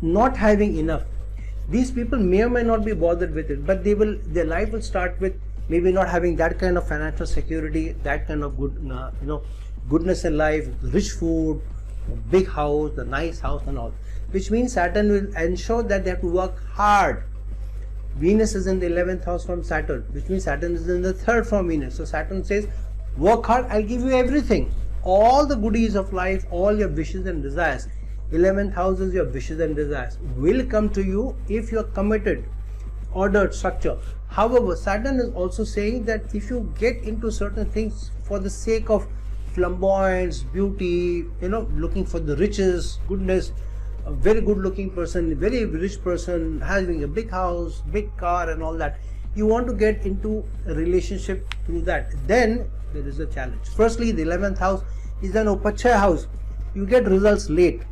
[SPEAKER 1] not having enough. These people may or may not be bothered with it, but their life will start with maybe not having that kind of financial security, that kind of good goodness in life, rich food, big house, the nice house and all, which means Saturn will ensure that they have to work hard. Venus is in the 11th house from Saturn, which means Saturn is in the 3rd from Venus. So Saturn says, work hard, I'll give you everything, all the goodies of life, all your wishes and desires. 11th house is your wishes and desires will come to you if you are committed, ordered, structure. However, Saturn is also saying that if you get into certain things for the sake of flamboyance, beauty, looking for the riches, goodness, a very good looking person, very rich person, having a big house, big car and all that, you want to get into a relationship through that, then there is a challenge. Firstly, the 11th house is an upachaya house. You get results late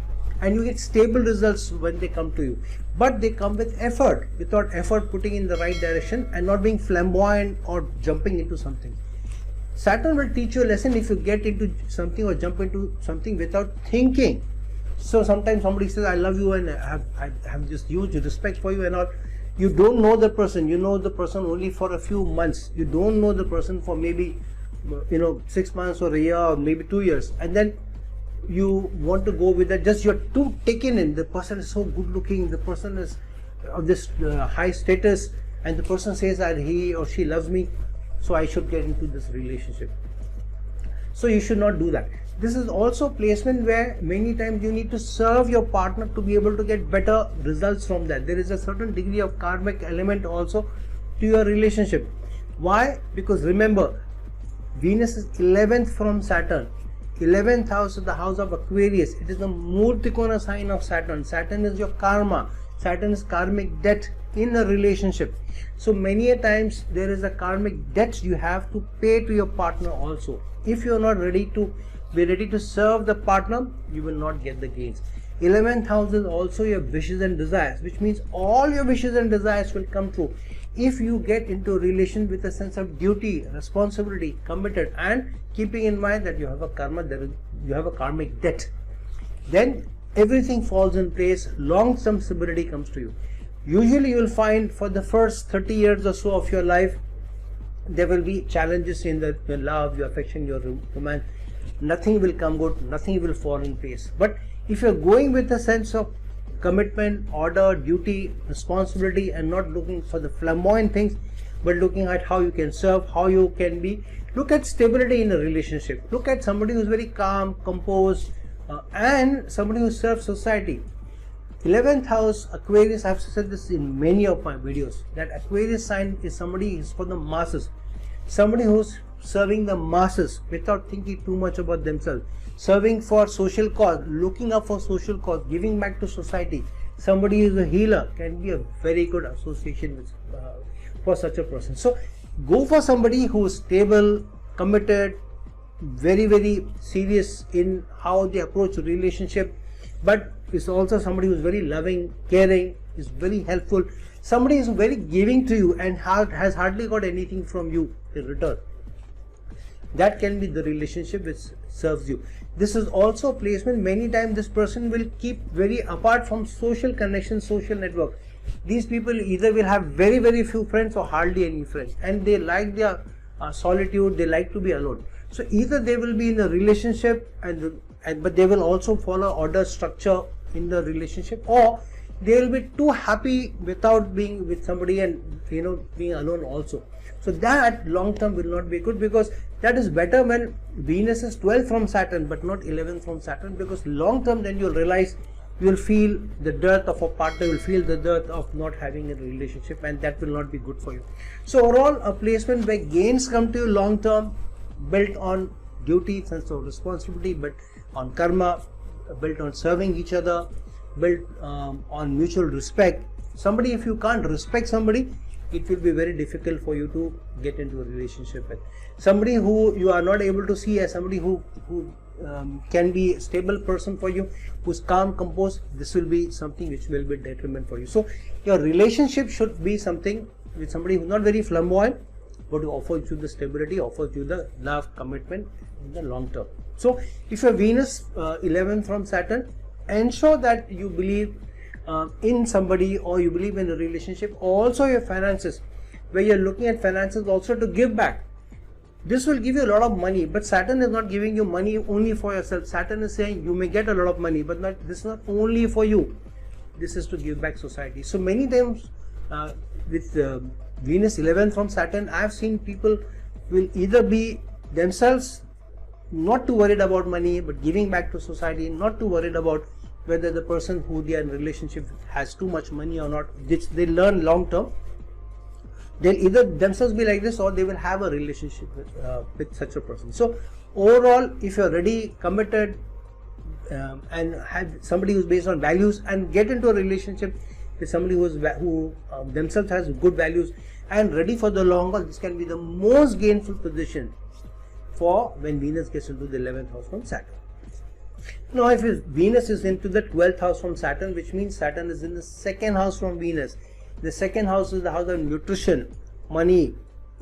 [SPEAKER 1] and you get stable results when they come to you, but they come with effort. Without effort, putting in the right direction and not being flamboyant or jumping into something. Saturn will teach you a lesson if you get into something or jump into something without thinking. So sometimes somebody says, I love you and I have this huge respect for you and all. You don't know the person. You know the person only for a few months. You don't know the person for maybe 6 months or a year or maybe 2 years. And then you want to go with that. Just you're too taken in. The person is so good looking. The person is of this high status. And the person says that he or she loves me. So I should get into this relationship. So you should not do that. This is also placement where many times you need to serve your partner to be able to get better results from that. There is a certain degree of karmic element also to your relationship. Why? Because remember, Venus is 11th from Saturn. 11th house is the house of Aquarius. It is the Murtikona sign of Saturn. Saturn is your karma. Saturn is karmic debt in a relationship. So many a times there is a karmic debt you have to pay to your partner also. If you are not ready to serve the partner, you will not get the gains. 11th house is also your wishes and desires, which means all your wishes and desires will come true. if you get into a relation with a sense of duty, responsibility, committed, and keeping in mind that you have a karma, you have a karmic debt, then everything falls in place. Long-term stability comes to you. Usually you will find for the first 30 years or so of your life, there will be challenges in your love, your affection, your romance. Nothing will come good, nothing will fall in place. But if you're going with a sense of commitment, order, duty, responsibility, and not looking for the flamboyant things, but looking at how you can serve, how you can be, look at stability in a relationship. Look at somebody who's very calm, composed, and somebody who serves society. 11th house Aquarius, I've said this in many of my videos, that Aquarius sign is somebody who's for the masses, somebody who's serving the masses without thinking too much about themselves, serving for social cause, looking up for social cause, giving back to society. Somebody who is a healer can be a very good association with, for such a person. So go for somebody who is stable, committed, very, very serious in how they approach a relationship, but is also somebody who is very loving, caring, is very helpful, somebody is very giving to you and has hardly got anything from you in return. That can be the relationship which serves you. This is also a placement. Many times this person will keep very apart from social connections, social network. These people either will have very, very few friends or hardly any friends, and they like their solitude, they like to be alone. So either they will be in a relationship but they will also follow order, structure in the relationship, or they will be too happy without being with somebody and being alone also. So that long term will not be good, because that is better when Venus is 12th from Saturn but not 11th from Saturn, because long term then you'll realize, you will feel the dearth of a partner, you will feel the dearth of not having a relationship, and that will not be good for you. So overall, a placement where gains come to you long term, built on duty, sense of responsibility, but on karma, built on serving each other, built on mutual respect. Somebody, if you can't respect somebody, it will be very difficult for you to get into a relationship with. Somebody who you are not able to see as somebody who can be a stable person for you, who's calm, composed, this will be something which will be detriment for you. So your relationship should be something with somebody who's not very flamboyant, but who offers you the stability, offers you the love, commitment in the long term. So if your Venus 11 from Saturn, ensure that you believe in somebody, or you believe in a relationship. Also your finances, where you're looking at finances also to give back. This will give you a lot of money, but Saturn is not giving you money only for yourself. Saturn is saying you may get a lot of money, but this is not only for you. This is to give back society. So many times with Venus 11 from Saturn, I have seen people will either be themselves not too worried about money, but giving back to society, not too worried about whether the person who they are in relationship with has too much money or not. They learn long term. They'll either themselves be like this, or they will have a relationship with such a person. So overall, if you're ready, committed, and have somebody who's based on values, and get into a relationship with somebody who themselves has good values and ready for the long haul, this can be the most gainful position for when Venus gets into the 11th house from Saturn. Now if Venus is into the 12th house from Saturn, which means Saturn is in the 2nd house from Venus. The 2nd house is the house of nutrition, money,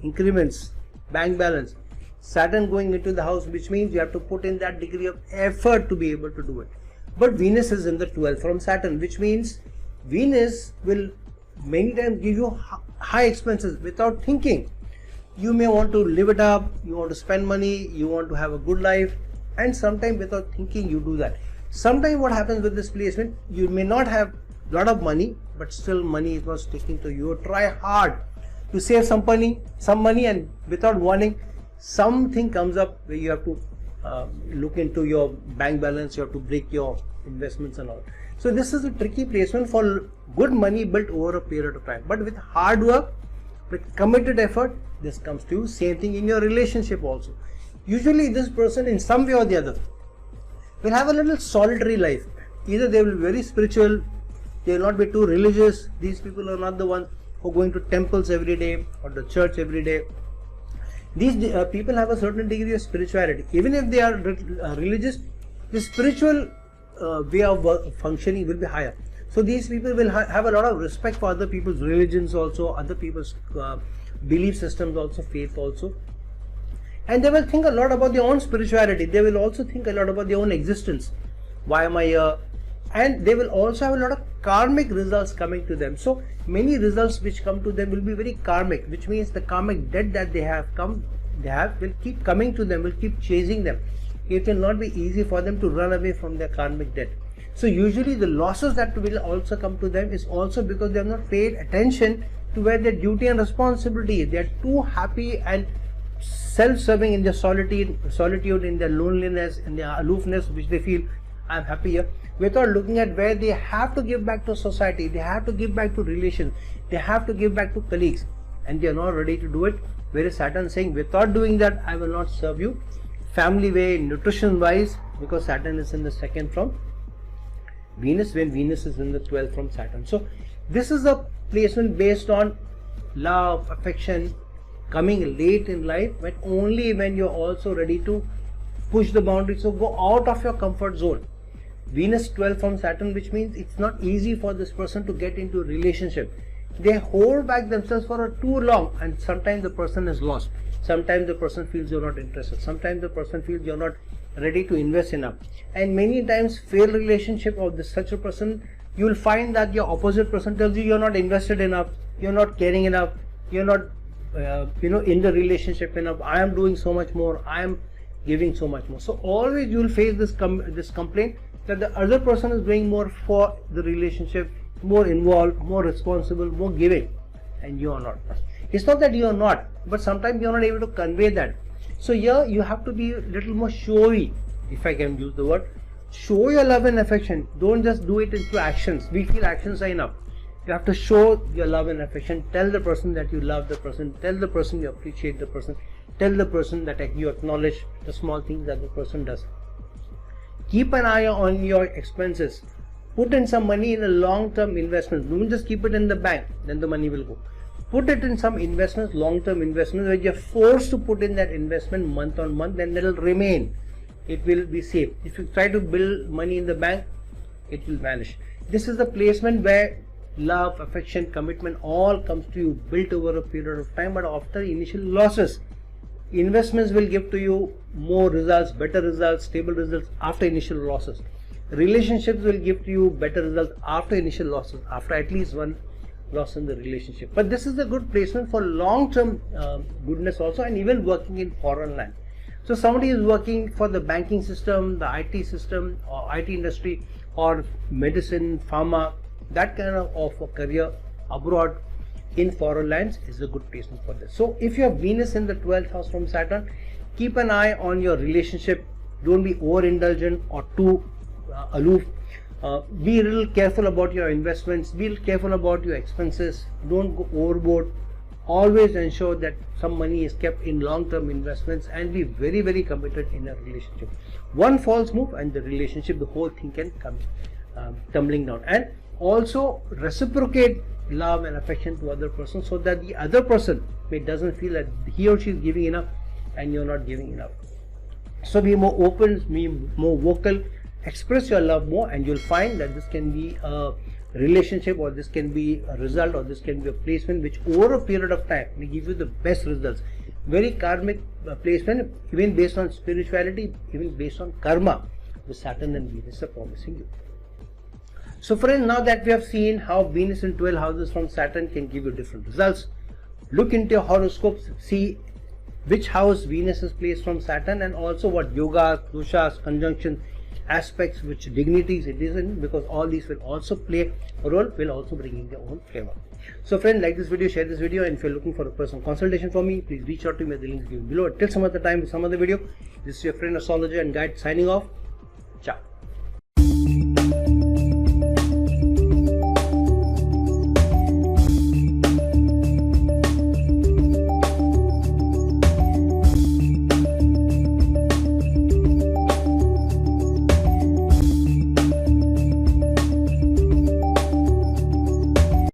[SPEAKER 1] increments, bank balance. Saturn going into the house, which means you have to put in that degree of effort to be able to do it. But Venus is in the 12th from Saturn, which means Venus will many times give you high expenses without thinking. You may want to live it up, you want to spend money, you want to have a good life, and sometimes without thinking you do that. Sometimes what happens with this placement, you may not have a lot of money, but still money is not sticking to you. Try hard to save some money, and without warning, something comes up where you have to look into your bank balance, you have to break your investments and all. So this is a tricky placement for good money built over a period of time. But with hard work, with committed effort, this comes to you. Same thing in your relationship also. Usually this person in some way or the other will have a little solitary life. Either they will be very spiritual, they will not be too religious. These people are not the ones who are going to temples every day or the church every day. These people have a certain degree of spirituality. Even if they are religious, the spiritual way of functioning will be higher. So these people will have a lot of respect for other people's religions also, other people's belief systems also, faith also. And they will think a lot about their own spirituality. They will also think a lot about their own existence. Why am I here? And they will also have a lot of karmic results coming to them. So many results which come to them will be very karmic, which means the karmic debt that they have will keep coming to them, will keep chasing them. It will not be easy for them to run away from their karmic debt. So usually the losses that will also come to them is also because they have not paid attention to where their duty and responsibility is. They are too happy and self-serving in their solitude, in their loneliness, in their aloofness, which they feel I'm happy here, without looking at where they have to give back to society, they have to give back to relations, they have to give back to colleagues, and they are not ready to do it. Whereas Saturn saying, without doing that, I will not serve you. Family way, nutrition wise, because Saturn is in the second from Venus, when Venus is in the 12th from Saturn. So this is a placement based on love, affection, coming late in life, but only when you're also ready to push the boundaries. So go out of your comfort zone. Venus 12 from Saturn, which means it's not easy for this person to get into a relationship. They hold back themselves for too long, and sometimes the person is lost. Sometimes the person feels you're not interested. Sometimes the person feels you're not ready to invest enough. And many times failed relationship of such a person, you will find that your opposite person tells you you're not invested enough, you're not caring enough, you're not in the relationship enough. I am doing so much more, I am giving so much more. So always you will face this complaint that the other person is doing more for the relationship, more involved, more responsible, more giving, and you are not. It's not that you are not, but sometimes you are not able to convey that. So here you have to be a little more showy, if I can use the word. Show your love and affection. Don't just do it into actions. We feel actions are enough. You have to show your love and affection. Tell the person that you love the person. Tell the person you appreciate the person. Tell the person that you acknowledge the small things that the person does. Keep an eye on your expenses. Put in some money in a long-term investment. Don't just keep it in the bank, then the money will go. Put it in some investments, long-term investments, where you're forced to put in that investment month on month, and that will remain. It will be safe. If you try to build money in the bank, it will vanish. This is the placement where love, affection, commitment all comes to you, built over a period of time, but after initial losses. Investments will give to you more results, better results, stable results after initial losses. Relationships will give to you better results after initial losses, after at least one loss in the relationship. But this is a good placement for long-term goodness also, and even working in foreign land. So somebody is working for the banking system, the IT system, or IT industry, or medicine, pharma, that kind of a career abroad in foreign lands is a good placement for this. So if you have Venus in the 12th house from Saturn, keep an eye on your relationship. Don't be overindulgent or too aloof. Be a little careful about your investments. Be careful about your expenses. Don't go overboard. Always ensure that some money is kept in long-term investments, and be very, very committed in a relationship. One false move and the relationship, the whole thing can come tumbling down. And also reciprocate love and affection to other person, so that the other person doesn't feel that he or she is giving enough and you're not giving enough. So be more open, be more vocal, express your love more, and you'll find that this can be a relationship, or this can be a result, or this can be a placement which over a period of time may give you the best results. Very karmic placement, even based on spirituality, even based on karma, with Saturn and Venus are promising you. So friends, now that we have seen how Venus in 12 houses from Saturn can give you different results, look into your horoscopes, see which house Venus is placed from Saturn, and also what yogas, doshas, conjunctions, aspects, which dignities it is in, because all these will also play a role, will also bring in their own flavor. So friends, like this video, share this video, and if you're looking for a personal consultation for me, please reach out to me at the links given below. Till some other time with some other video, this is your friend astrologer and guide signing off. Ciao.